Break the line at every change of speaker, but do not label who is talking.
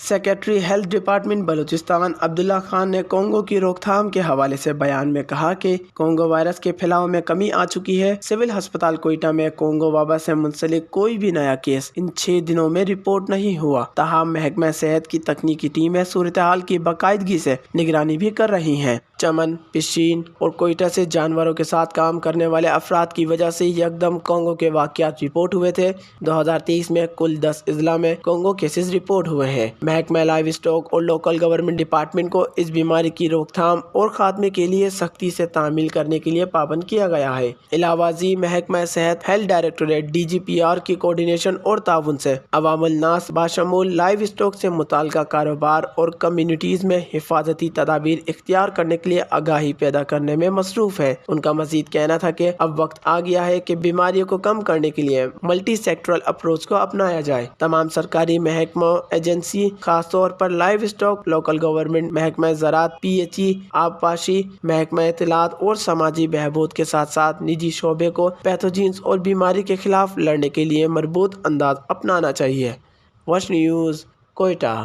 Secretary health department Balochistan Abdullah Khan نے Congo کی روک تھام کے حوالے سے بیان میں کہا کہ کونگو وائرس کے پھیلاؤ میں کمی آ چکی ہے۔ سول ہسپتال کوئٹہ میں کونگو وبا سے منسلک کوئی بھی نیا کیس ان 6 دنوں میں رپورٹ نہیں ہوا، تاہم محکمہ صحت کی تکنیکی ٹیمیں صورتحال کی باقاعدگی سے نگرانی بھی کر رہی ہیں۔ چمن، پشین اور کوئٹہ سے جانوروں کے ساتھ کام کرنے والے افراد کی وجہ سے یکدم کونگو کے واقعات رپورٹ ہوئے تھے۔ 2023 میں کل 10 اضلاع میں کونگو کیسز رپورٹ ہوئے ہیں۔ محکمہ لائیو اسٹاک اور لوکل گورنمنٹ ڈپارٹمنٹ کو اس بیماری کی روک تھام اور خاتمے کے لیے سختی سے تعمیل کرنے کے لیے پابند کیا گیا ہے۔ علاوہ ازیں محکمہ صحت ہیلتھ ڈائریکٹوریٹ DGPR کی کوارڈینیشن اور تعاون سے عوام الناس بشمول لائیو اسٹاک سے متعلقہ کاروبار اور کمیونٹیز میں حفاظتی تدابیر اختیار کرنے کے لیے آگاہی پیدا کرنے میں مصروف ہے۔ ان کا مزید کہنا تھا کہ اب وقت آ گیا ہے کہ بیماریوں کو کم کرنے کے لیے ملٹی سیکٹرل اپروچ کو اپنایا جائے۔ تمام سرکاری محکموں، ایجنسی، خاص طور پر لائیو اسٹاک، لوکل گورنمنٹ، محکمہ زراعت، PHE، آبپاشی، محکمہ اطلاعات اور سماجی بہبود کے ساتھ ساتھ نجی شعبے کو پیتھوجنز اور بیماری کے خلاف لڑنے کے لیے مربوط انداز اپنانا چاہیے۔ وش نیوز، کوئٹہ۔